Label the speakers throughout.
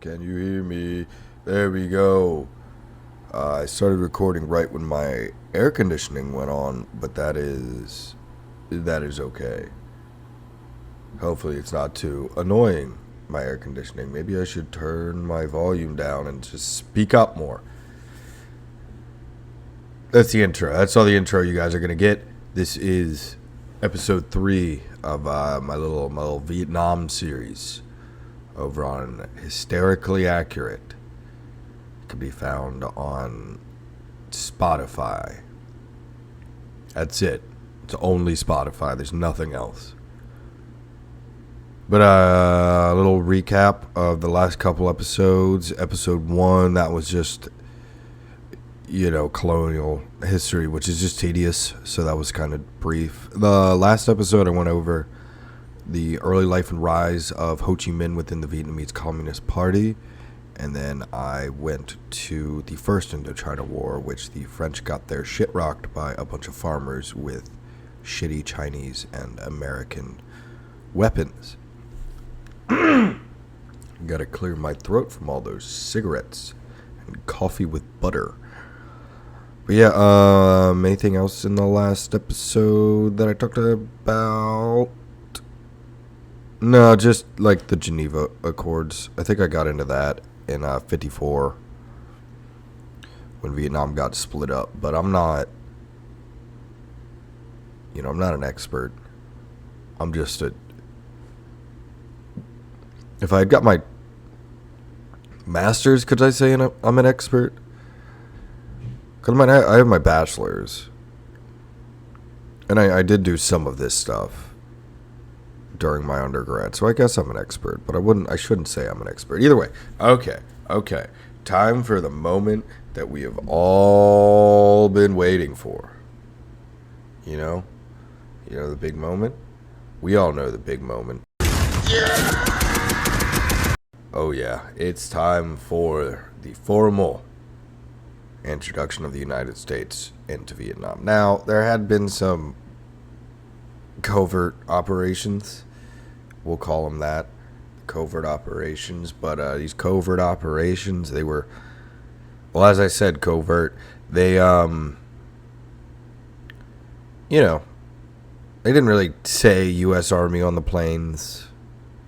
Speaker 1: Can you hear me? There we go. I started recording right when my air conditioning went on, but that is okay. Hopefully it's not too annoying, my air conditioning. Maybe I should turn my volume down and just speak up more. That's the intro. That's all the intro you guys are gonna get. This is episode 3 of my little Vietnam series over on Hysterically Accurate. It can be found on Spotify. That's it. It's only Spotify. There's nothing else. But a little recap of the last couple episodes. Episode 1, that was just, colonial history, which is just tedious. So that was kind of brief. The last episode, I went over the early life and rise of Ho Chi Minh within the Vietnamese Communist Party. And then I went to the First Indochina War, which the French got their shit rocked by a bunch of farmers with shitty Chinese and American weapons. Gotta clear my throat from all those cigarettes and coffee with butter. But yeah, anything else in the last episode that I talked about? No, just like the Geneva Accords. I think I got into that in 54 when Vietnam got split up. But I'm not, I'm not an expert. I'm just if I had got my master's, could I say I'm an expert? Because I have my bachelor's. And I did do some of this stuff during my undergrad, so I guess I'm an expert, but I shouldn't say I'm an expert. Either way, okay. Time for the moment that we have all been waiting for. The big moment? We all know the big moment. Oh yeah, it's time for the formal introduction of the United States into Vietnam. Now, there had been some covert operations. We'll call them that, covert operations. But these covert operations, they were, well, as I said, covert. They, they didn't really say U.S. Army on the planes.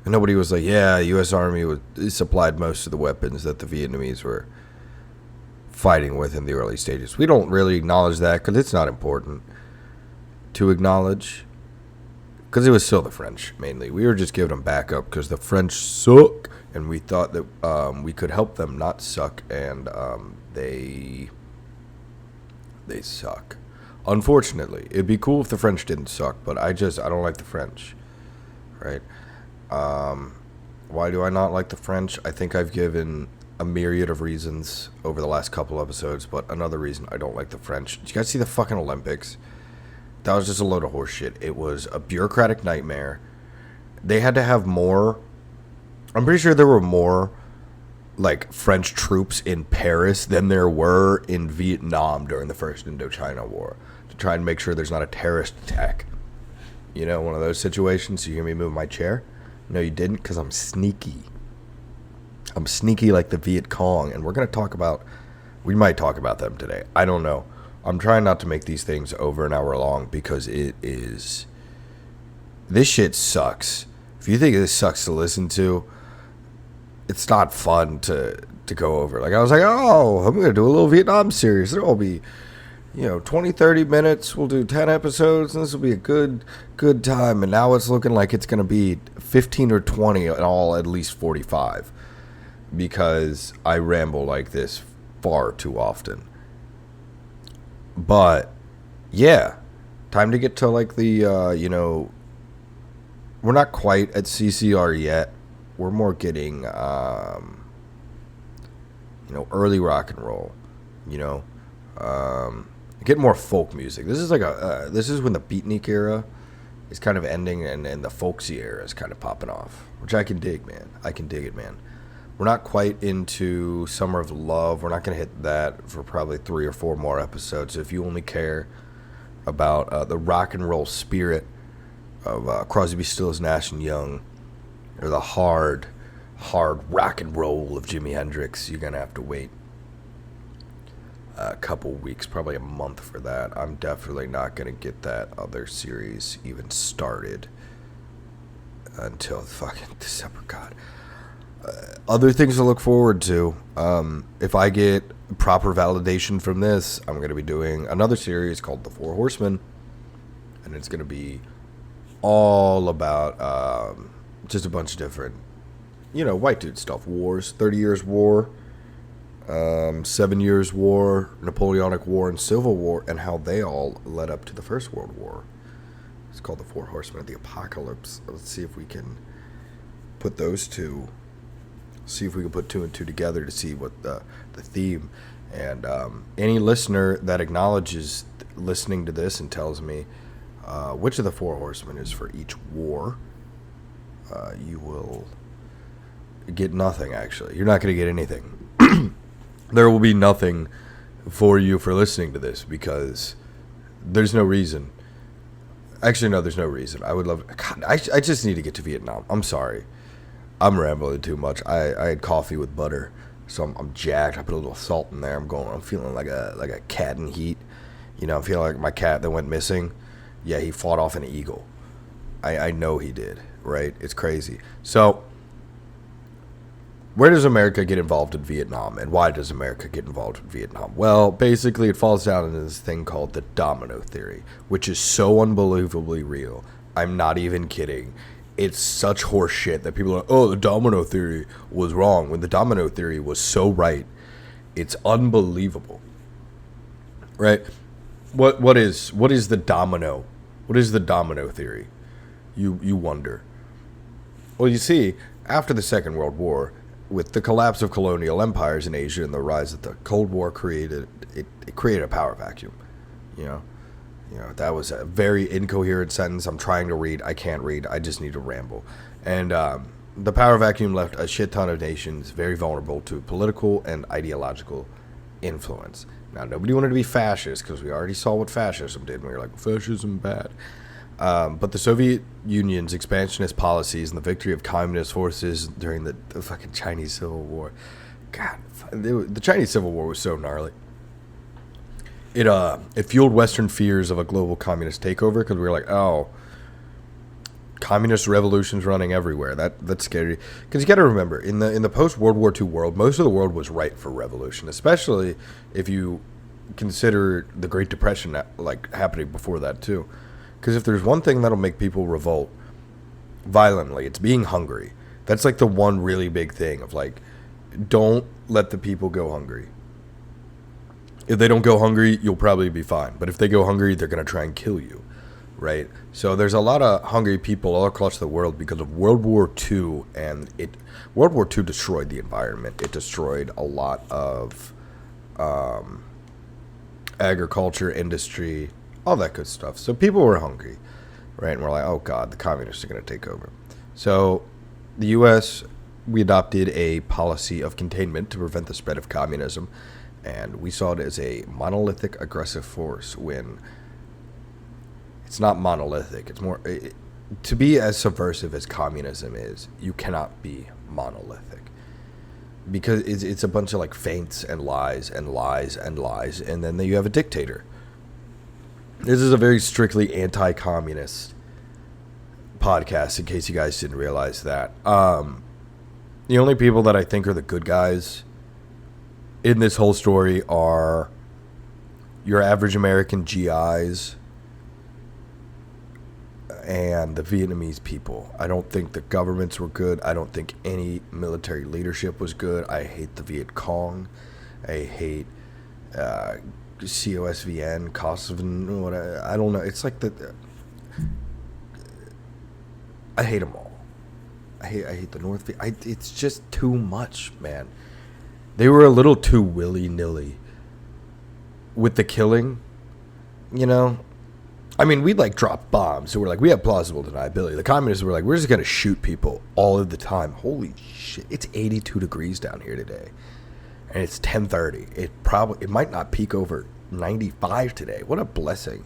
Speaker 1: And nobody was like, yeah, U.S. Army supplied most of the weapons that the Vietnamese were fighting with in the early stages. We don't really acknowledge that because it's not important to acknowledge. Because it was still the French, mainly. We were just giving them backup because the French suck, and we thought that we could help them not suck, and they suck. Unfortunately, it'd be cool if the French didn't suck, but I don't like the French, right? Why do I not like the French? I think I've given a myriad of reasons over the last couple episodes, but another reason I don't like the French. Did you guys see the fucking Olympics? That was just a load of horse shit. It was a bureaucratic nightmare. They had to have more. I'm pretty sure there were more, French troops in Paris than there were in Vietnam during the First Indochina War to try and make sure there's not a terrorist attack. One of those situations. You hear me move my chair? No, you didn't, because I'm sneaky. I'm sneaky like the Viet Cong, and we might talk about them today. I don't know. I'm trying not to make these things over an hour long because this shit sucks. If you think this sucks to listen to, it's not fun to go over. I was like, oh, I'm going to do a little Vietnam series. There'll be, 20, 30 minutes. We'll do 10 episodes, and this will be a good time. And now it's looking like it's going to be 15 or 20 in all, at least 45. Because I ramble like this far too often. But, yeah, time to get to, we're not quite at CCR yet. We're more getting, early rock and roll, get more folk music. This is this is when the beatnik era is kind of ending and the folksy era is kind of popping off, which I can dig, man. I can dig it, man. We're not quite into Summer of Love. We're not going to hit that for probably 3 or 4 more episodes. If you only care about the rock and roll spirit of Crosby, Stills, Nash and Young, or the hard hard rock and roll of Jimi Hendrix, you're going to have to wait a couple weeks, probably a month for that. I'm definitely not going to get that other series even started until fucking December. God. Other things to look forward to. If I get proper validation from this, I'm going to be doing another series called The Four Horsemen. And it's going to be all about just a bunch of different, white dude stuff. Wars, 30 Years War, 7 Years War, Napoleonic War, and Civil War, and how they all led up to the First World War. It's called The Four Horsemen of the Apocalypse. Let's see if we can put those two. See if we can put two and two together to see what the theme. And any listener that acknowledges listening to this and tells me which of the Four Horsemen is for each war, you will get nothing, actually. You're not going to get anything. There will be nothing for you for listening to this because there's no reason. Actually, no, there's no reason. I would love... God, I just need to get to Vietnam. I'm sorry. I'm rambling too much. I had coffee with butter, so I'm jacked. I put a little salt in there. I'm feeling like a cat in heat. I'm feeling like my cat that went missing. Yeah, he fought off an eagle. I know he did, right? It's crazy. So, where does America get involved in Vietnam, and why does America get involved in Vietnam? Well, basically, it falls down into this thing called the domino theory, which is so unbelievably real. I'm not even kidding. It's such horse shit that people are, oh, the domino theory was wrong, when the domino theory was so right. It's unbelievable. Right? What is the domino? What is the domino theory? You wonder. Well, you see, after the Second World War, with the collapse of colonial empires in Asia and the rise of the Cold War, it created a power vacuum. That was a very incoherent sentence. I'm trying to read. I can't read. I just need to ramble. And the power vacuum left a shit ton of nations very vulnerable to political and ideological influence. Now, nobody wanted to be fascist because we already saw what fascism did. We were like, fascism bad. But the Soviet Union's expansionist policies and the victory of communist forces during the fucking Chinese Civil War. God, the Chinese Civil War was so gnarly. It fueled Western fears of a global communist takeover because we were like, oh, communist revolutions running everywhere. That's scary. Because you got to remember, in the post-World War II world, most of the world was ripe for revolution, especially if you consider the Great Depression happening before that too. Because if there's one thing that'll make people revolt violently, it's being hungry. That's like the one really big thing of don't let the people go hungry. If they don't go hungry, you'll probably be fine. But if they go hungry, they're going to try and kill you, right? So there's a lot of hungry people all across the world because of World War II. And World War II destroyed the environment. It destroyed a lot of agriculture, industry, all that good stuff. So people were hungry, right? And we're like, oh, God, the communists are going to take over. So the U.S., we adopted a policy of containment to prevent the spread of communism. And we saw it as a monolithic aggressive force when it's not monolithic. It's more... to be as subversive as communism is, you cannot be monolithic. Because it's a bunch of feints and lies and lies and lies. And then you have a dictator. This is a very strictly anti-communist podcast, in case you guys didn't realize that. The only people that I think are the good guys in this whole story are your average American GIs and the Vietnamese people. I don't think the governments were good. I don't think any military leadership was good. I hate the Viet Cong. I hate COSVN, Kosovan, whatever. I don't know. It's like I hate them all. I hate the North Viet. It's just too much, man. They were a little too willy-nilly with the killing, I mean, we'd drop bombs, so we're we have plausible deniability. The communists were we're just going to shoot people all of the time. Holy shit. It's 82 degrees down here today. And it's 10:30. It might not peak over 95 today. What a blessing.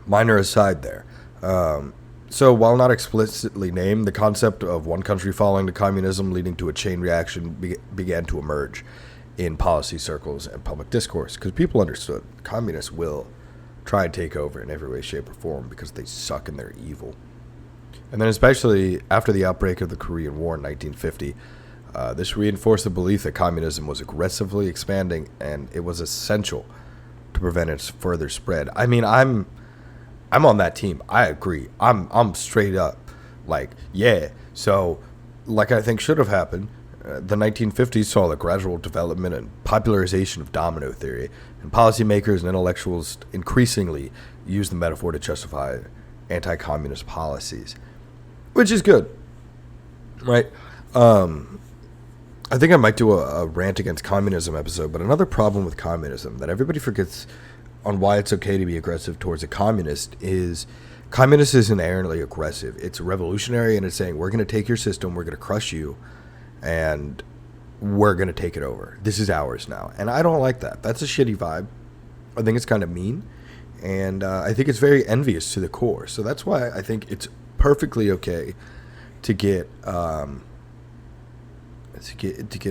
Speaker 1: Minor aside there. So, while not explicitly named, the concept of one country falling to communism leading to a chain reaction began to emerge in policy circles and public discourse because people understood communists will try and take over in every way, shape, or form because they suck and they're evil. And then, especially after the outbreak of the Korean War in 1950, this reinforced the belief that communism was aggressively expanding and it was essential to prevent its further spread. I mean, I'm on that team. I agree. I'm straight up like, yeah. So, like I think should have happened, the 1950s saw the gradual development and popularization of domino theory, and policymakers and intellectuals increasingly use the metaphor to justify anti-communist policies, which is good, right? I think I might do a rant against communism episode, but another problem with communism that everybody forgets on why it's okay to be aggressive towards a communist is communist is inherently aggressive. It's revolutionary, and it's saying, we're going to take your system, we're going to crush you, and we're going to take it over. This is ours now. And I don't like that. That's a shitty vibe. I think it's kind of mean, and I think it's very envious to the core. So that's why I think it's perfectly okay to get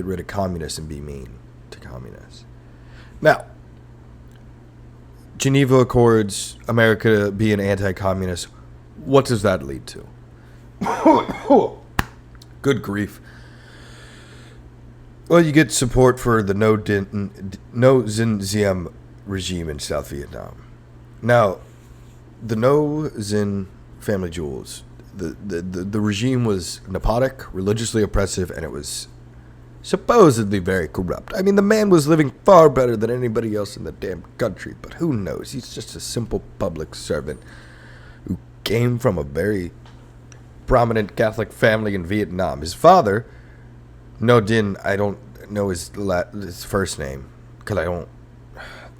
Speaker 1: rid of communists and be mean to communists. Now, Geneva Accords, America being anti-communist, what does that lead to? Good grief. Well, you get support for the no Dinh regime in South Vietnam. Now, the no Dinh family jewels, the regime was nepotic, religiously oppressive, and it was supposedly very corrupt. I mean, the man was living far better than anybody else in the damn country, but who knows? He's just a simple public servant who came from a very prominent Catholic family in Vietnam. His father, No Dinh, I don't know his first name, because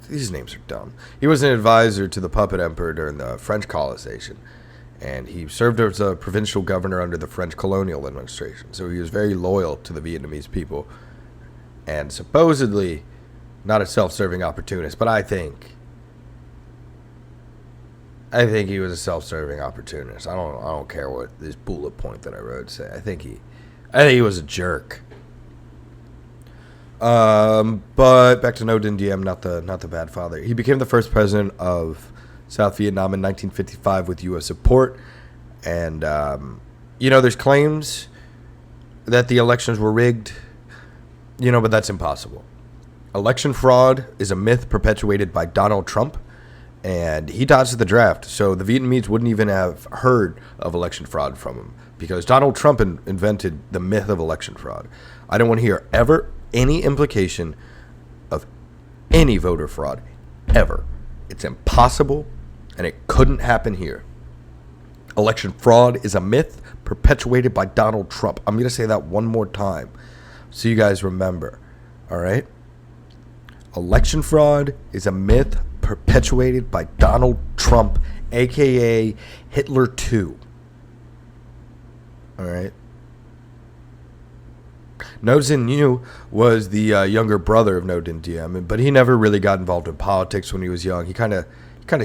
Speaker 1: these names are dumb. He was an advisor to the puppet emperor during the French colonization, and he served as a provincial governor under the French colonial administration. So he was very loyal to the Vietnamese people, and supposedly not a self-serving opportunist. But I think he was a self-serving opportunist. I don't care what this bullet point that I wrote say. I think he was a jerk. But back to No Dinh, not the bad father. He became the first president of South Vietnam in 1955 with U.S. support. And, there's claims that the elections were rigged, but that's impossible. Election fraud is a myth perpetuated by Donald Trump, and he dodged the draft. So the Vietnamese wouldn't even have heard of election fraud from him because Donald Trump invented the myth of election fraud. I don't want to hear ever any implication of any voter fraud, ever. It's impossible. And it couldn't happen here. Election fraud is a myth perpetuated by Donald Trump. I'm going to say that one more time so you guys remember. All right? Election fraud is a myth perpetuated by Donald Trump, a.k.a. Hitler 2. All right? No Dinh was the younger brother of No Dinh, but he never really got involved in politics when he was young. He kind of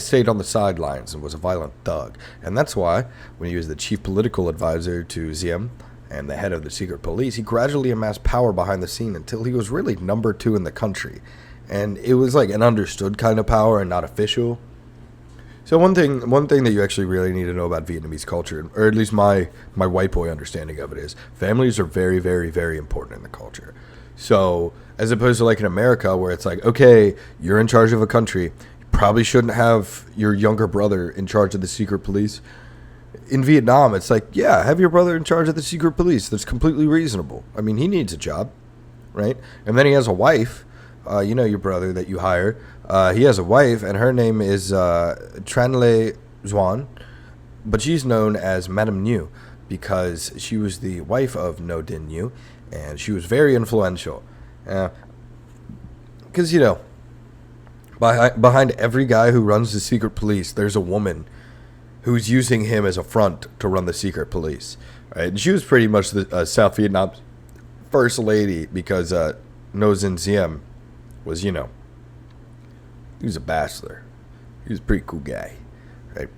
Speaker 1: stayed on the sidelines and was a violent thug. And that's why, when he was the chief political advisor to Diem and the head of the secret police, he gradually amassed power behind the scene until he was really number 2 in the country. And it was like an understood kind of power and not official. So one thing that you actually really need to know about Vietnamese culture, or at least my white boy understanding of it, is families are very, very, very important in the culture. So as opposed to like in America where it's like, okay, you're in charge of a country, probably shouldn't have your younger brother in charge of the secret police. In Vietnam, it's like, yeah, have your brother in charge of the secret police. That's completely reasonable. I mean, he needs a job, right? And then he has a wife, your brother that you hire. He has a wife, and her name is Tran Le Duan, but she's known as Madame New because she was the wife of No Dinh New, and she was very influential. Because, behind every guy who runs the secret police, there's a woman who's using him as a front to run the secret police. Right? And she was pretty much the South Vietnam's first lady because No Dinh was, he was a bachelor. He was a pretty cool guy. Right?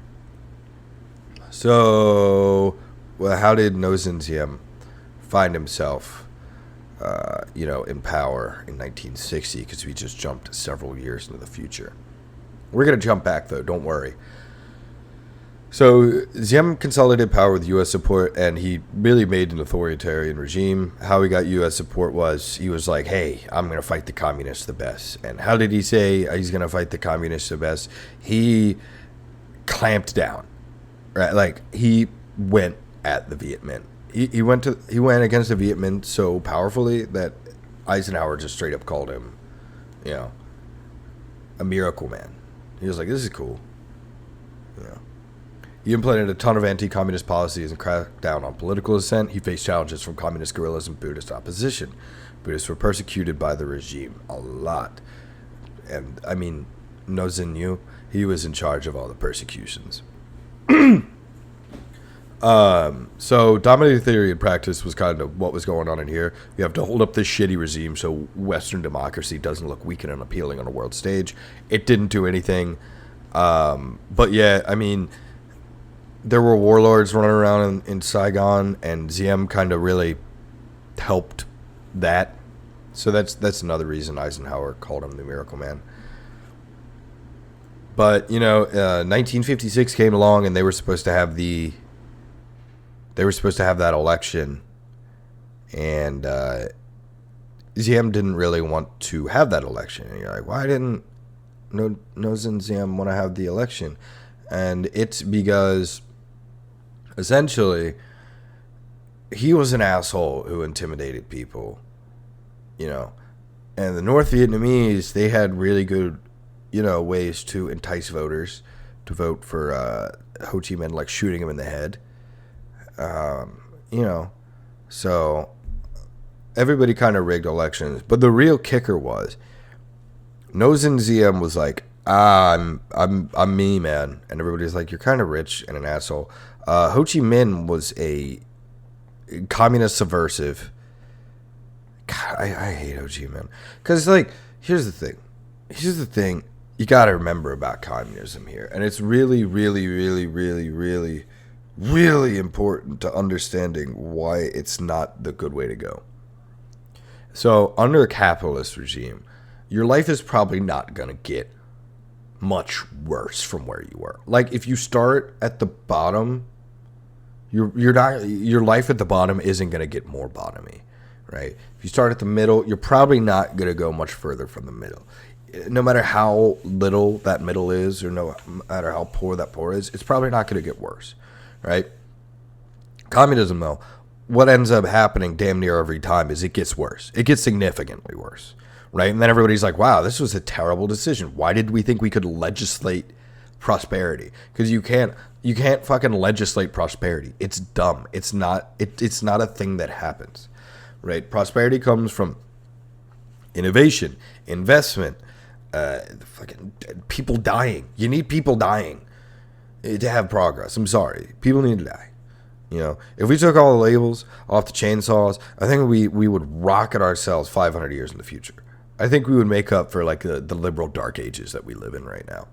Speaker 1: So, well, how did Diem find himself, in power in 1960? Because we just jumped several years into the future. We're going to jump back, though. Don't worry. So, Diem consolidated power with U.S. support, and he really made an authoritarian regime. How he got U.S. support was he was like, hey, I'm going to fight the communists the best. And how did he say he's going to fight the communists the best? He clamped down. Right? Like, he went at the Viet Minh. He went against the Viet Minh so powerfully that Eisenhower just straight up called him, a miracle man. He was like, this is cool. He implemented a ton of anti-communist policies and cracked down on political dissent. He faced challenges from communist guerrillas and Buddhist opposition. Buddhists were persecuted by the regime a lot. And, I mean, Nozin Yu, he was in charge of all the persecutions. So dominating theory and practice was kind of what was going on in here. You have to hold up this shitty regime so Western democracy doesn't look weak and unappealing on a world stage. It didn't do anything. But yeah, I mean, there were warlords running around in Saigon, and Diem kind of really helped that. So that's another reason Eisenhower called him the Miracle Man. But 1956 came along, and they were supposed to have that election, and Diem didn't really want to have that election. And you're like, why didn't Diem want to have the election? And it's because essentially he was an asshole who intimidated people, and the North Vietnamese, they had really good, ways to entice voters to vote for Ho Chi Minh, like shooting him in the head. So everybody kind of rigged elections, but the real kicker was Nozin Diem was like, I'm me, man, and everybody's like, you're kind of rich and an asshole. Ho Chi Minh was a communist subversive. God, I hate Ho Chi Minh because here's the thing you got to remember about communism here, and it's really, really, really, really, really, really important to understanding why it's not the good way to go. So under a capitalist regime, your life is probably not going to get much worse from where you were. Like, if you start at the bottom, your life at the bottom isn't going to get more bottomy, right? If you start at the middle, you're probably not going to go much further from the middle. No matter how little that middle is, or no matter how poor that poor is, it's probably not going to get worse, right? Communism, though, what ends up happening damn near every time is it gets worse. It gets significantly worse, right? And then everybody's like, wow, this was a terrible decision. Why did we think we could legislate prosperity? Because you can't fucking legislate prosperity. It's dumb. It's not a thing that happens, right? Prosperity comes from innovation, investment, fucking people dying. You need people dying to have progress. I'm sorry. People need to die. If we took all the labels off the chainsaws, I think we would rocket ourselves 500 years in the future. I think we would make up for like the liberal dark ages that we live in right now,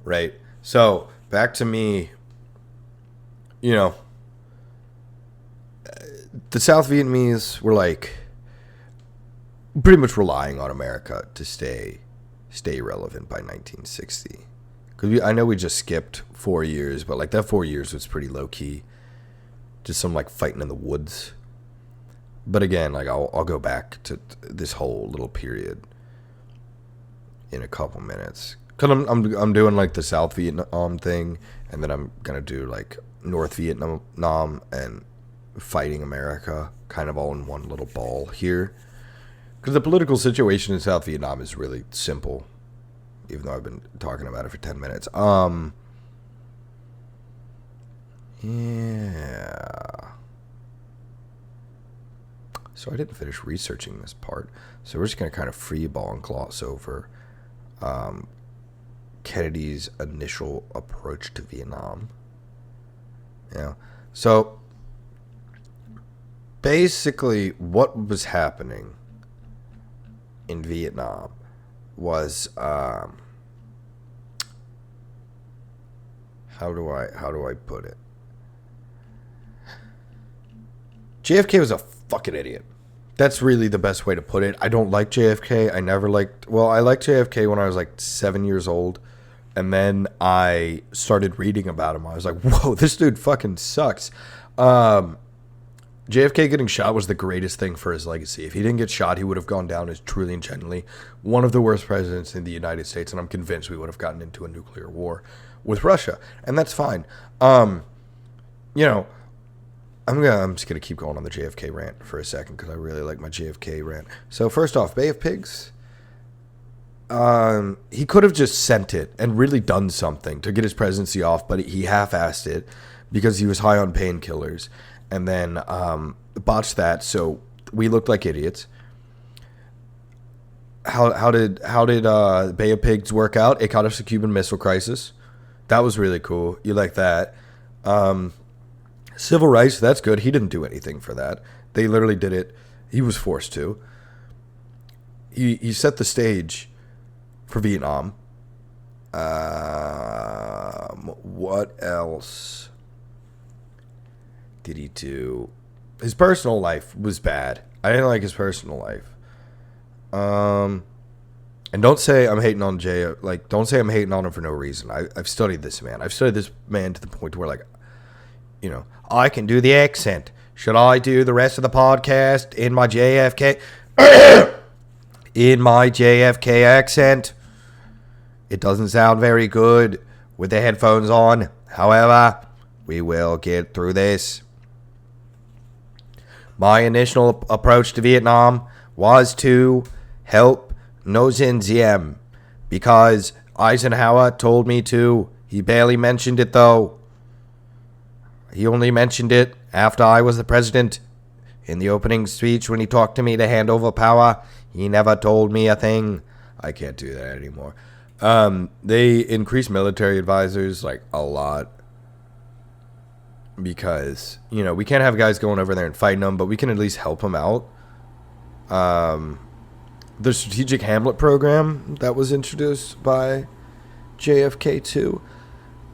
Speaker 1: right? So back to me, the South Vietnamese were like pretty much relying on America to stay relevant by 1960. Because I know we just skipped 4 years, but like that 4 years was pretty low key, just some like fighting in the woods. But again, like I'll go back to this whole little period in a couple minutes. Cause I'm doing like the South Vietnam thing, and then I'm gonna do like North Vietnam and fighting America, kind of all in one little ball here. Because the political situation in South Vietnam is really simple, even though I've been talking about it for 10 minutes. Yeah. So I didn't finish researching this part. So we're just going to kind of freeball and gloss over Kennedy's initial approach to Vietnam. So basically what was happening in Vietnam was how do I put it? JFK was a fucking idiot. That's really the best way to put it. I don't like JFK. I liked JFK when I was like 7 years old. And then I started reading about him. I was like, whoa, this dude fucking sucks. JFK getting shot was the greatest thing for his legacy. If he didn't get shot, he would have gone down as truly and genuinely one of the worst presidents in the United States. And I'm convinced we would have gotten into a nuclear war with Russia. And that's fine. I'm just gonna keep going on the JFK rant for a second because I really like my JFK rant. So first off, Bay of Pigs. He could have just sent it and really done something to get his presidency off, but he half-assed it because he was high on painkillers, and then botched that. So we looked like idiots. How did Bay of Pigs work out? It caught us a Cuban Missile Crisis. That was really cool. You like that? Civil rights. That's good. He didn't do anything for that. They literally did it. He was forced to. He set the stage for Vietnam. What else did he do? His personal life was bad. I didn't like his personal life. And don't say I'm hating on Jay. Like, don't say I'm hating on him for no reason. I've studied this man. I've studied this man to the point where, like, I can do the accent. Should I do the rest of the podcast in my JFK? In my JFK accent? It doesn't sound very good with the headphones on. However, we will get through this. My initial approach to Vietnam was to help Diem because Eisenhower told me to. He barely mentioned it, though. He only mentioned it after I was the president. In the opening speech when he talked to me to hand over power, he never told me a thing. I can't do that anymore. They increased military advisors like a lot because, we can't have guys going over there and fighting them, but we can at least help them out. The Strategic Hamlet program that was introduced by JFK too.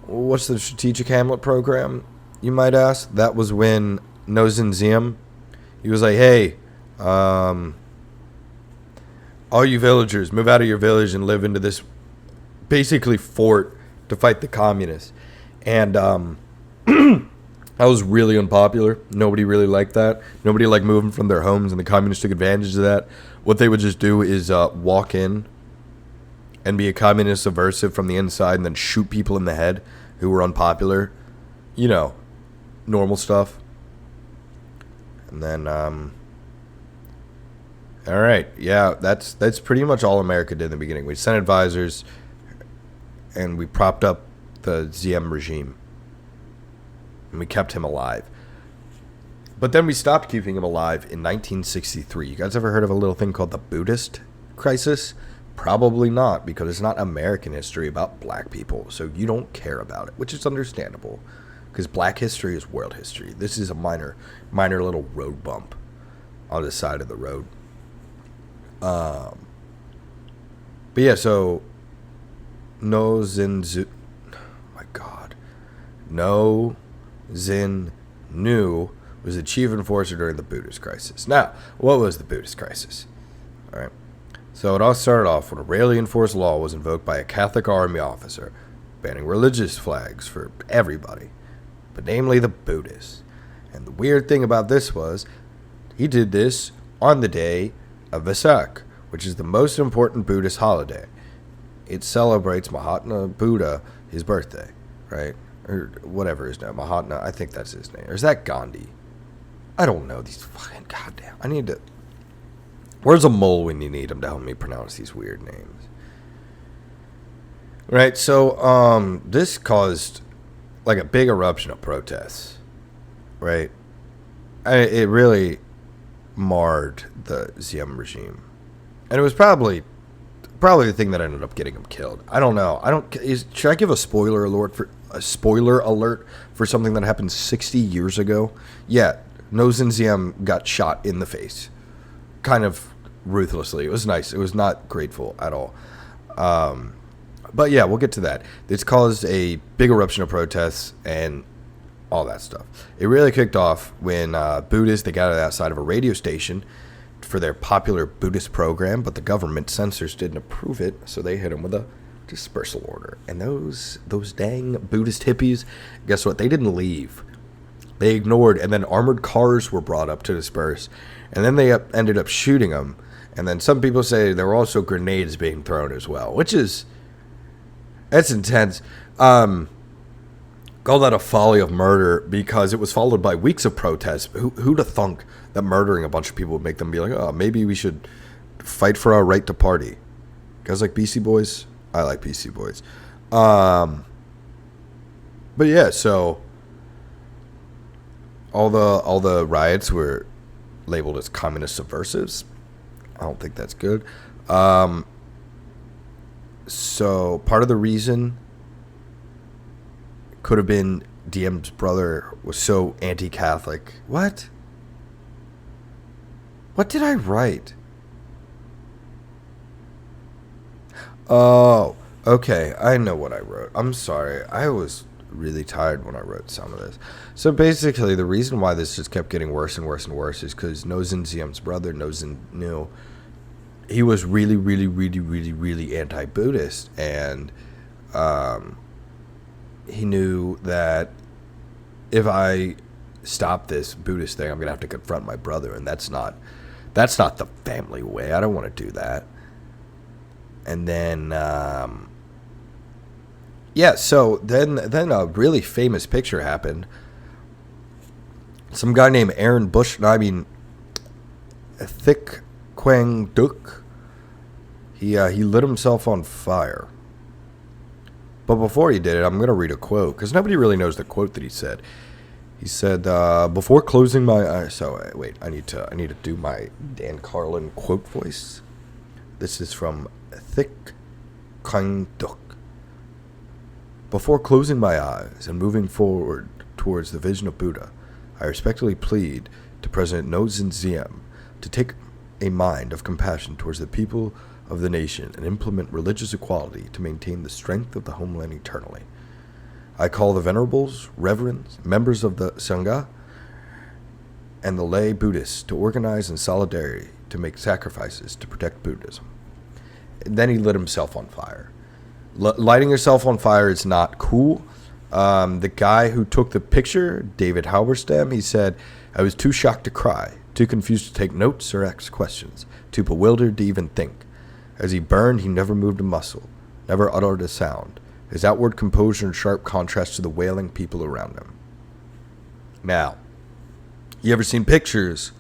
Speaker 1: What's the Strategic Hamlet program, you might ask? That was when Diem, he was like, hey, all you villagers, move out of your village and live into this basically fort to fight the communists. And that was really unpopular. Nobody really liked that. Nobody liked moving from their homes, and the communists took advantage of that. What they would just do is walk in and be a communist subversive from the inside and then shoot people in the head who were unpopular. Normal stuff. And then all right, yeah, that's pretty much all America did in the beginning. We sent advisors, and we propped up the Diem regime, and we kept him alive. But then we stopped keeping him alive in 1963. You guys ever heard of a little thing called the Buddhist crisis? Probably not, because it's not American history about black people, so you don't care about it, which is understandable, because black history is world history. This is a minor little road bump on the side of the road. But yeah, so No Zin Nu was the chief enforcer during the Buddhist crisis. Now, what was the Buddhist crisis? All right. So it all started off when a rarely enforced law was invoked by a Catholic army officer, banning religious flags for everybody, but namely the Buddhists. And the weird thing about this was, he did this on the day of Vesak, which is the most important Buddhist holiday. It celebrates Mahatma Buddha, his birthday, right? Or whatever his name, Mahatma, I think that's his name. Or is that Gandhi? I don't know these fucking goddamn. I need to. Where's a mole when you need him to help me pronounce these weird names? Right, so this caused like a big eruption of protests, right? It really marred the Diem regime, and it was probably the thing that ended up getting him killed. I don't know. Should I give a spoiler alert for something that happened 60 years ago? Yeah, Diem got shot in the face, kind of ruthlessly. It was nice. It was not grateful at all. But yeah, we'll get to that. It's caused a big eruption of protests, and all that stuff. It really kicked off when Buddhists, they gathered outside of a radio station for their popular Buddhist program, but the government censors didn't approve it, so they hit them with a dispersal order. And those dang Buddhist hippies, guess what? They didn't leave. They ignored, and then armored cars were brought up to disperse, and then they ended up shooting them. And then some people say there were also grenades being thrown as well, that's intense. Call that a folly of murder because it was followed by weeks of protests. Who'd have thunk that murdering a bunch of people would make them be like, oh, maybe we should fight for our right to party? You guys like BC Boys? I like BC Boys. But yeah, so all the riots were labeled as communist subversives. I don't think that's good. So part of the reason could have been Diem's brother was so anti-Catholic. What did I write? Oh, okay. I know what I wrote. I'm sorry. I was really tired when I wrote some of this. So basically, the reason why this just kept getting worse and worse and worse is because Nozin Diem's brother, Nozin, knew he was really, really, really, really, really anti-Buddhist, and he knew that if I stop this Buddhist thing, I'm gonna have to confront my brother, and that's not the family way. I don't want to do that. And then, so then a really famous picture happened. Some guy named Aaron Bush, Thick Quang Duc. He lit himself on fire. But before he did it, I'm going to read a quote, because nobody really knows the quote that he said. He said, before closing my eyes... wait, I need to do my Dan Carlin quote voice. This is from Thick Quang Duc. Before closing my eyes and moving forward towards the vision of Buddha, I respectfully plead to President Nozin Diem to take a mind of compassion towards the people of the nation and implement religious equality to maintain the strength of the homeland eternally. I call the venerables, reverends, members of the Sangha, and the lay Buddhists to organize in solidarity to make sacrifices to protect Buddhism. And then he lit himself on fire. Lighting yourself on fire is not cool. The guy who took the picture, David Halberstam, he said, I was too shocked to cry, too confused to take notes or ask questions, too bewildered to even think. As he burned, he never moved a muscle, never uttered a sound, his outward composure in sharp contrast to the wailing people around him. Now, you ever seen pictures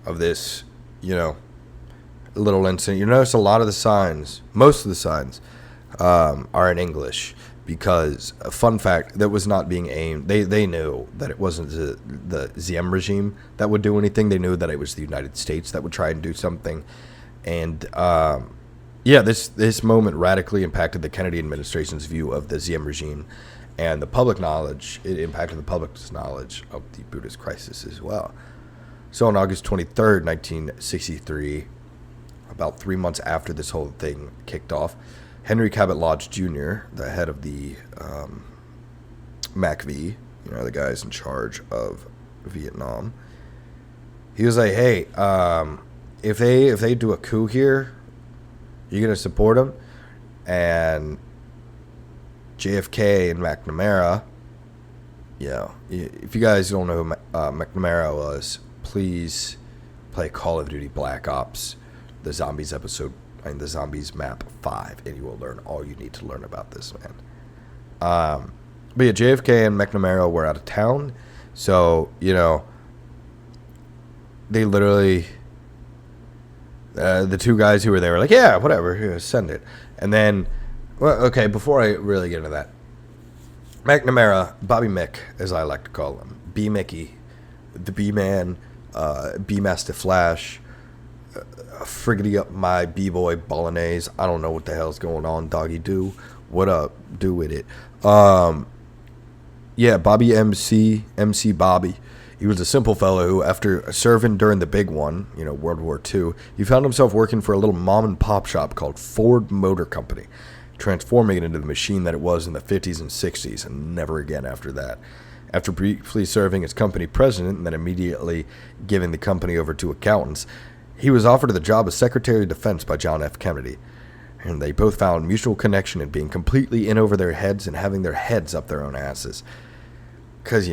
Speaker 1: of this, little incident? You notice a lot of the signs, most of the signs, are in English, because a fun fact, that was not being aimed. They knew that it wasn't the Diem regime that would do anything. They knew that it was the United States that would try and do something. And this moment radically impacted the Kennedy administration's view of the Diem regime and the public knowledge. It impacted the public's knowledge of the Buddhist crisis as well. So on August 23rd, 1963, about 3 months after this whole thing kicked off, Henry Cabot Lodge Jr., the head of the MACV, the guys in charge of Vietnam, he was like, hey, if they do a coup here, you're going to support them? And JFK and McNamara, if you guys don't know who McNamara was, please play Call of Duty Black Ops, the Zombies episode, the Zombies map 5, and you will learn all you need to learn about this man. But yeah, JFK and McNamara were out of town, so they literally, the two guys who were there were like, yeah, whatever, here, send it. And then, before I really get into that, McNamara, Bobby Mick, as I like to call him, B Mickey, the B Man, B Master Flash, friggity up my B-boy bolognese. I don't know what the hell's going on, doggy do. What up? Do with it. Bobby MC Bobby. He was a simple fellow who, after serving during the big one, World War II, he found himself working for a little mom-and-pop shop called Ford Motor Company, transforming it into the machine that it was in the 50s and 60s, and never again after that. After briefly serving as company president and then immediately giving the company over to accountants, he was offered the job as Secretary of Defense by John F. Kennedy. And they both found mutual connection in being completely in over their heads and having their heads up their own asses. Because,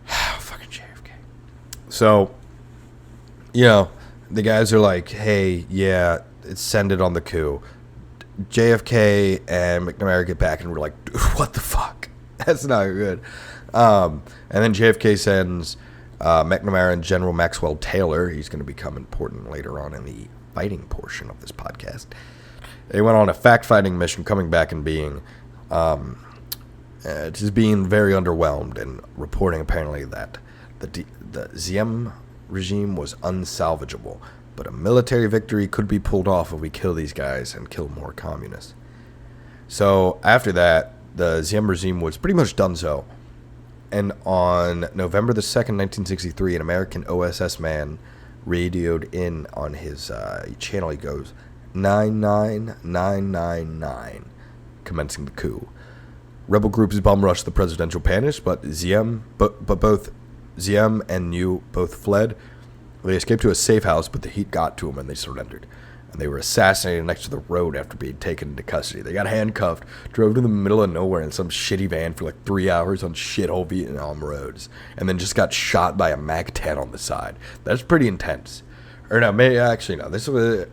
Speaker 1: fucking JFK. So, the guys are like, hey, yeah, send it on the coup. JFK and McNamara get back and we're like, dude, what the fuck? That's not good. And then JFK sends McNamara and General Maxwell Taylor. He's going to become important later on in the fighting portion of this podcast. They went on a fact-finding mission, coming back and being just being very underwhelmed and reporting apparently that the Diem regime was unsalvageable, but a military victory could be pulled off if we kill these guys and kill more communists. So after that, the Diem regime was pretty much done so. And on November the 2nd, 1963, an American OSS man radioed in on his channel. He goes, 99999, commencing the coup. Rebel groups bum rushed the presidential palace, but both Diem and New both fled. They escaped to a safe house, but the heat got to them and they surrendered. And they were assassinated next to the road after being taken into custody. They got handcuffed, drove to the middle of nowhere in some shitty van for like 3 hours on shithole Vietnam roads, and then just got shot by a MAC-10 on the side. That's pretty intense. Or no, this was... I'm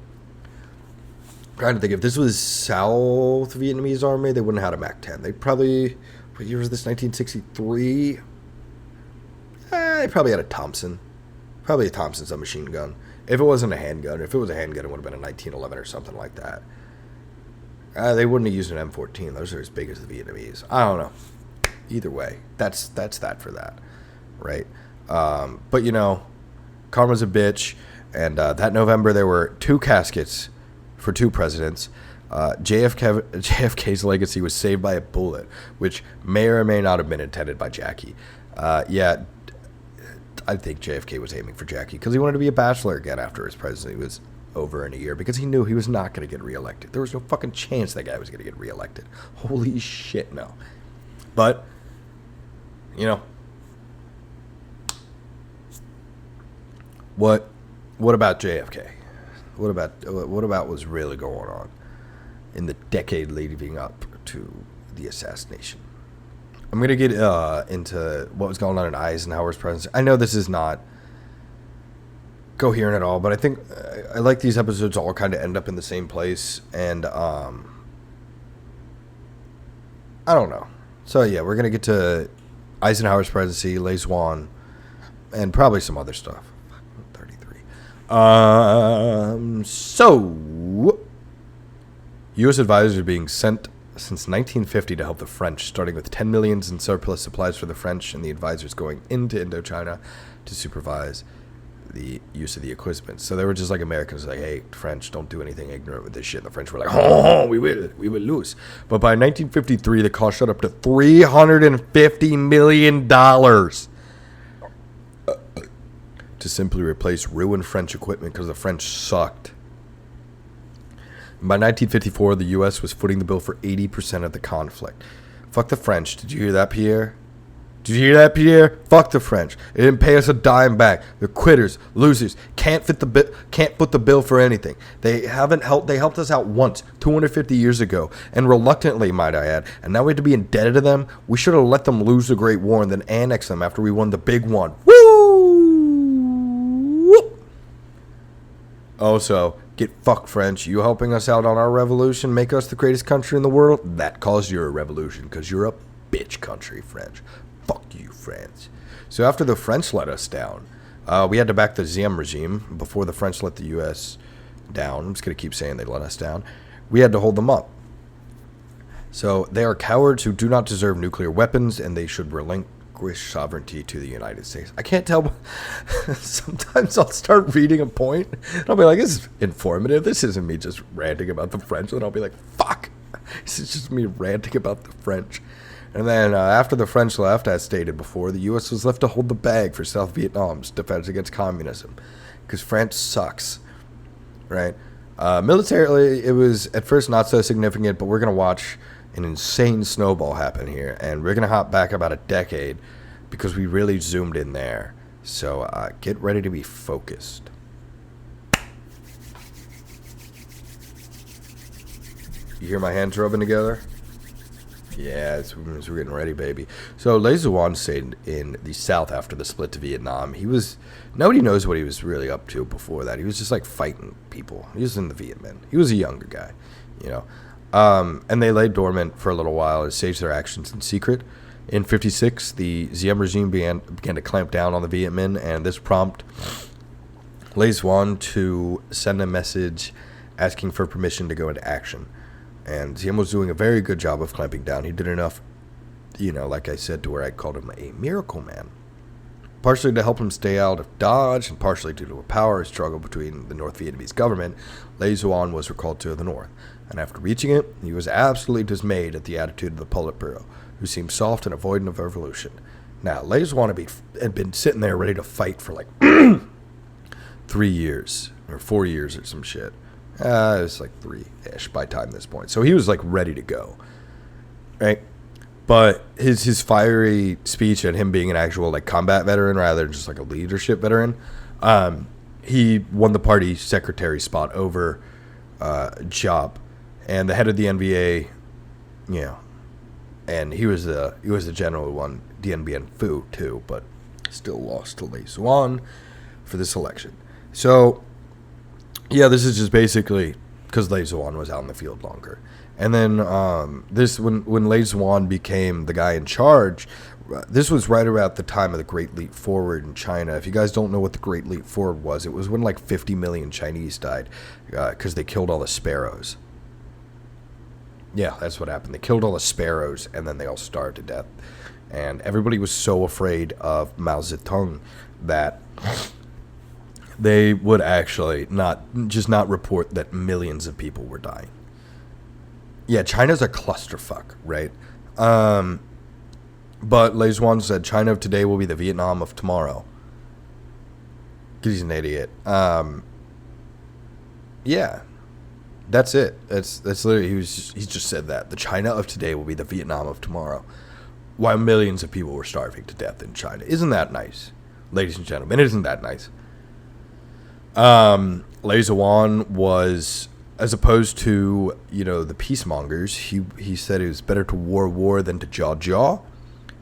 Speaker 1: trying to think, if this was South Vietnamese Army, they wouldn't have had a MAC-10. They probably... What year was this, 1963? They probably had a Thompson. Probably a Thompson submachine gun. If it wasn't a handgun, if it was a handgun, it would have been a 1911 or something like that. They wouldn't have used an M14. Those are as big as the Vietnamese. I don't know. Either way, that's that for that, right? But karma's a bitch, and that November there were 2 caskets for 2 presidents. JFK's legacy was saved by a bullet, which may or may not have been intended by Jackie. I think JFK was aiming for Jackie because he wanted to be a bachelor again after his presidency was over in a year, because he knew he was not going to get reelected. There was no fucking chance that guy was going to get reelected. Holy shit, no. But, what about JFK? What about was really going on in the decade leading up to the assassination? I'm going to get into what was going on in Eisenhower's presidency. I know this is not coherent at all, but I think I like these episodes all kind of end up in the same place. And I don't know. So, yeah, we're going to get to Eisenhower's presidency, Les Swan, and probably some other stuff. 33. So, U.S. advisors are being sent since 1950 to help the French, starting with 10 million in surplus supplies for the French, and the advisors going into Indochina to supervise the use of the equipment. So they were just like Americans, like, hey, French, don't do anything ignorant with this shit. And the French were like, oh, we will lose. But by 1953, the cost shot up to $350 million to simply replace ruined French equipment because the French sucked. By 1954, the U.S. was footing the bill for 80% of the conflict. Fuck the French. Did you hear that, Pierre? Did you hear that, Pierre? Fuck the French. They didn't pay us a dime back. They're quitters, losers. Can't foot the bill for anything. They helped us out once, 250 years ago, and reluctantly, might I add. And now we have to be indebted to them. We should have let them lose the Great War and then annex them after we won the big one. Woo! Also, get fucked, French. You helping us out on our revolution, make us the greatest country in the world? That caused your revolution, because you're a bitch country, French. Fuck you, France. So after the French let us down, we had to back the Diem regime before the French let the U.S. down. I'm just going to keep saying they let us down. We had to hold them up. So they are cowards who do not deserve nuclear weapons, and they should relinquish sovereignty to the United States. I can't tell. Sometimes I'll start reading a point, and I'll be like, this is informative. This isn't me just ranting about the French. And I'll be like, fuck. This is just me ranting about the French. And then after the French left, as stated before, the U.S. was left to hold the bag for South Vietnam's defense against communism, because France sucks, right? Militarily, it was at first not so significant, but we're going to watch an insane snowball happen here, and we're gonna hop back about a decade because we really zoomed in there. So get ready to be focused. You hear my hands rubbing together? Yeah, we're getting ready, baby. So Lê Duan stayed in the South after the split to Vietnam. Nobody knows what he was really up to before that. He was just like fighting people. He was in the Viet Minh. He was a younger guy, you know. And they lay dormant for a little while and staged their actions in secret. In 1956, the Diem regime began to clamp down on the Viet Minh, and this prompted Lê Duan to send a message asking for permission to go into action. And Diem was doing a very good job of clamping down. He did enough, like I said, to where I called him a miracle man. Partially to help him stay out of Dodge, and partially due to a power struggle between the North Vietnamese government, Lê Duan was recalled to the North. And after reaching it, he was absolutely dismayed at the attitude of the Politburo, who seemed soft and avoidant of revolution. Now, Lê Duan had been sitting there ready to fight for like 3 years, or 4 years or some shit. It was like 3-ish by time this point. So he was like ready to go, right? But his fiery speech and him being an actual like combat veteran rather than just like a leadership veteran, he won the party secretary spot over Job, and the head of the NVA, and he was the general who won Dien Bien Phu too, but still lost to Lê Duan for this election. So. Yeah, this is just basically because Lê Duan was out in the field longer. And then when Lê Duan became the guy in charge, this was right around the time of the Great Leap Forward in China. If you guys don't know what the Great Leap Forward was, it was when like 50 million Chinese died because they killed all the sparrows. Yeah, that's what happened. They killed all the sparrows, and then they all starved to death. And everybody was so afraid of Mao Zedong that they would actually not report that millions of people were dying. Yeah, China's a clusterfuck, right? But Lê Duan said China of today will be the Vietnam of tomorrow. Because he's an idiot. Yeah, that's it. That's literally he's just said that the China of today will be the Vietnam of tomorrow, while millions of people were starving to death in China. Isn't that nice, ladies and gentlemen? Isn't that nice? Lê Duan was, as opposed to, the peacemongers, he said it was better to war than to jaw.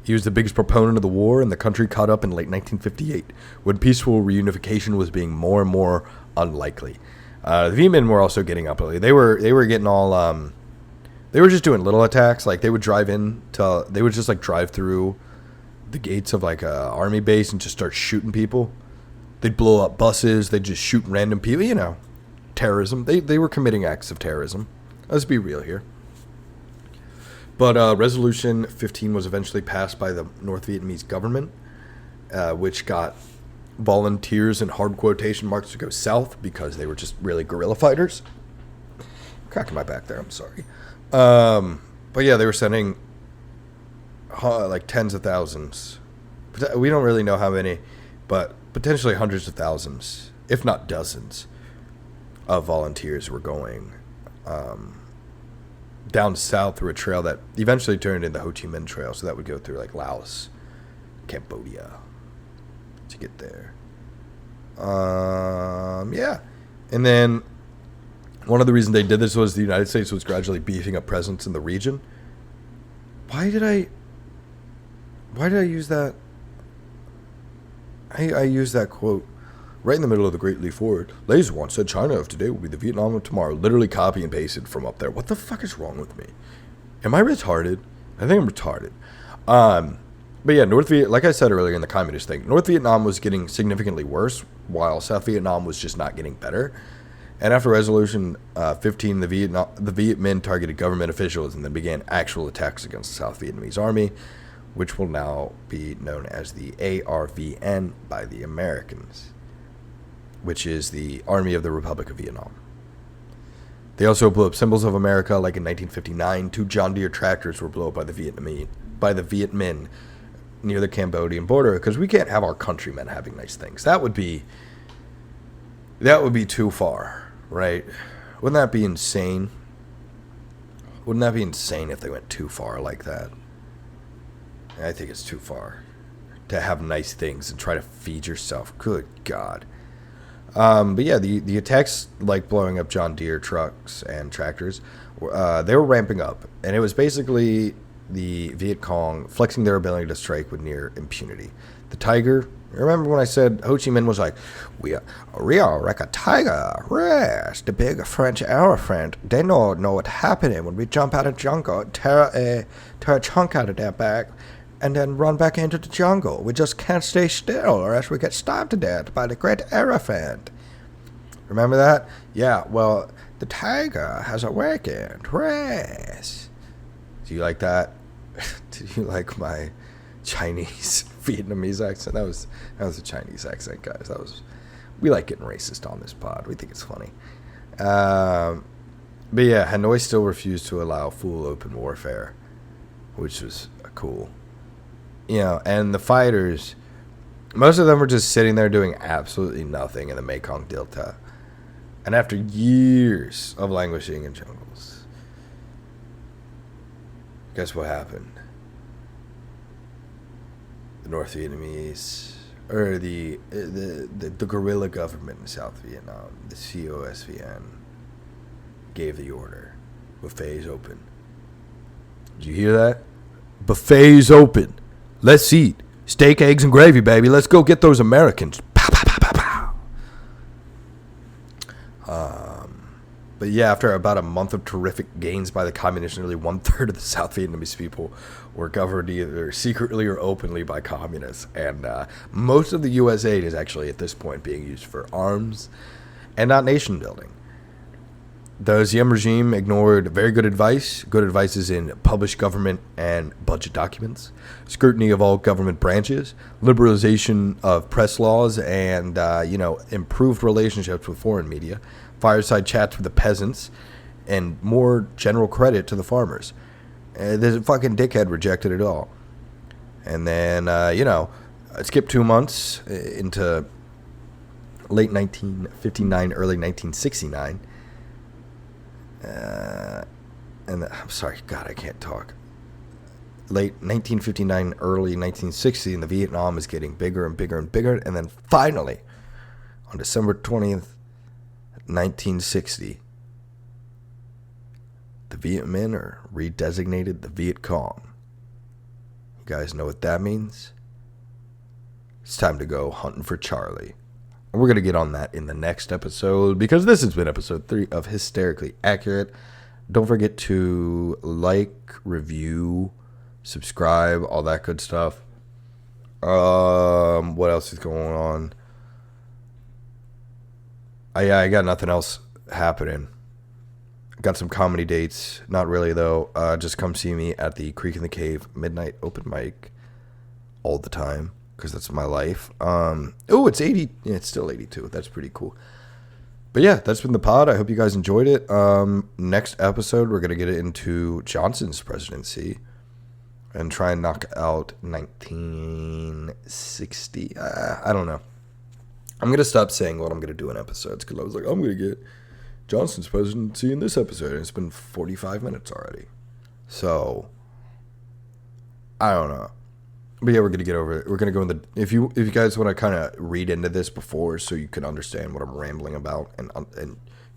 Speaker 1: He was the biggest proponent of the war, and the country caught up in late 1958, when peaceful reunification was being more and more unlikely. The Viet Minh were also getting up early. They were getting all, they were just doing little attacks. Like, they would just, like, drive through the gates of, like, a army base and just start shooting people. They'd blow up buses. They'd just shoot random people. Terrorism. They were committing acts of terrorism. Let's be real here. But Resolution 15 was eventually passed by the North Vietnamese government, which got volunteers in hard quotation marks to go south because they were just really guerrilla fighters. I'm cracking my back there. I'm sorry. But yeah, they were sending like tens of thousands. We don't really know how many, but potentially hundreds of thousands, if not dozens, of volunteers were going down south through a trail that eventually turned into the Ho Chi Minh Trail. So that would go through like Laos, Cambodia to get there. Yeah. And then one of the reasons they did this was the United States was gradually beefing up presence in the region. Why did I use that? I used that quote right in the middle of the Great Leap Forward. Lê Duan said China of today will be the Vietnam of tomorrow. Literally copy and pasted from up there. What the fuck is wrong with me? Am I retarded? I think I'm retarded. But yeah, like I said earlier in the communist thing, North Vietnam was getting significantly worse, while South Vietnam was just not getting better. And after Resolution 15, the Viet Minh targeted government officials and then began actual attacks against the South Vietnamese army, which will now be known as the ARVN by the Americans, which is the Army of the Republic of Vietnam. They also blew up symbols of America, like in 1959, 2 John Deere tractors were blown up by the Viet Minh near the Cambodian border, because we can't have our countrymen having nice things. That would be too far, right? Wouldn't that be insane? Wouldn't that be insane if they went too far like that? I think it's too far to have nice things and try to feed yourself. Good God. But yeah, the attacks, like blowing up John Deere trucks and tractors, they were ramping up. And it was basically the Viet Cong flexing their ability to strike with near impunity. The Tiger, remember when I said Ho Chi Minh was like, we are like a tiger, yes, the big French elephant. They know what's happening when we jump out of jungle, tear a chunk out of their back, and then run back into the jungle. We just can't stay still, or else we get starved to death by the great elephant. Remember that? Yeah, well, the tiger has awakened. Yes. Do you like that? Do you like my Chinese Vietnamese accent? That was a Chinese accent, guys. We like getting racist on this pod. We think it's funny. But yeah, Hanoi still refused to allow full open warfare, which was cool. You know, and the fighters, most of them were just sitting there doing absolutely nothing in the Mekong Delta. And after years of languishing in jungles, guess what happened? The North Vietnamese, or the guerrilla government in South Vietnam, the COSVN, gave the order. Buffets open. Did you hear that? Buffets open. Let's eat. Steak, eggs, and gravy, baby. Let's go get those Americans. Pow, pow, pow, pow, pow. But yeah, after about a month of terrific gains by the communists, nearly 1/3 of the South Vietnamese people were governed either secretly or openly by communists. And most of the U.S. aid is actually at this point being used for arms and not nation building. The Diem regime ignored very good advice. Good advice is in published government and budget documents, scrutiny of all government branches, liberalization of press laws, and improved relationships with foreign media, fireside chats with the peasants, and more general credit to the farmers. The fucking dickhead rejected it all. And then, skip 2 months into late 1959, early 1969. I'm sorry, God, I can't talk. Late 1959, early 1960, and the Vietnam is getting bigger and bigger and bigger. And then finally, on December 20th, 1960, the Viet Minh are redesignated the Viet Cong. You guys know what that means? It's time to go hunting for Charlie. And we're going to get on that in the next episode, because this has been episode 3 of Hysterically Accurate. Don't forget to like, review, subscribe, all that good stuff. What else is going on? I got nothing else happening. Got some comedy dates. Not really, though. Just come see me at the Creek in the Cave midnight open mic all the time, because that's my life. It's 80. Yeah, it's still 82. That's pretty cool. But yeah, that's been the pod. I hope you guys enjoyed it. Next episode, we're going to get into Johnson's presidency and try and knock out 1960. I don't know. I'm going to stop saying what I'm going to do in episodes, because I was like, I'm going to get Johnson's presidency in this episode, and it's been 45 minutes already. So, I don't know. But yeah, we're going to get over it. We're going to go in the... If you guys want to kind of read into this before so you can understand what I'm rambling about and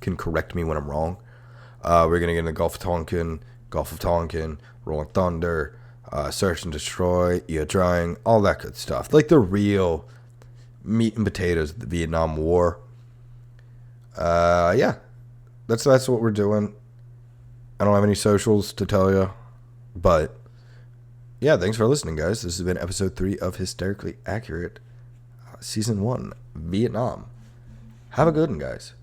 Speaker 1: can correct me when I'm wrong, we're going to get into Gulf of Tonkin, Rolling Thunder, Search and Destroy, Ia Drying, all that good stuff. Like the real meat and potatoes of the Vietnam War. Yeah, that's what we're doing. I don't have any socials to tell you, but yeah, thanks for listening, guys. This has been episode 3 of Hysterically Accurate, season 1, Vietnam. Have a good one, guys.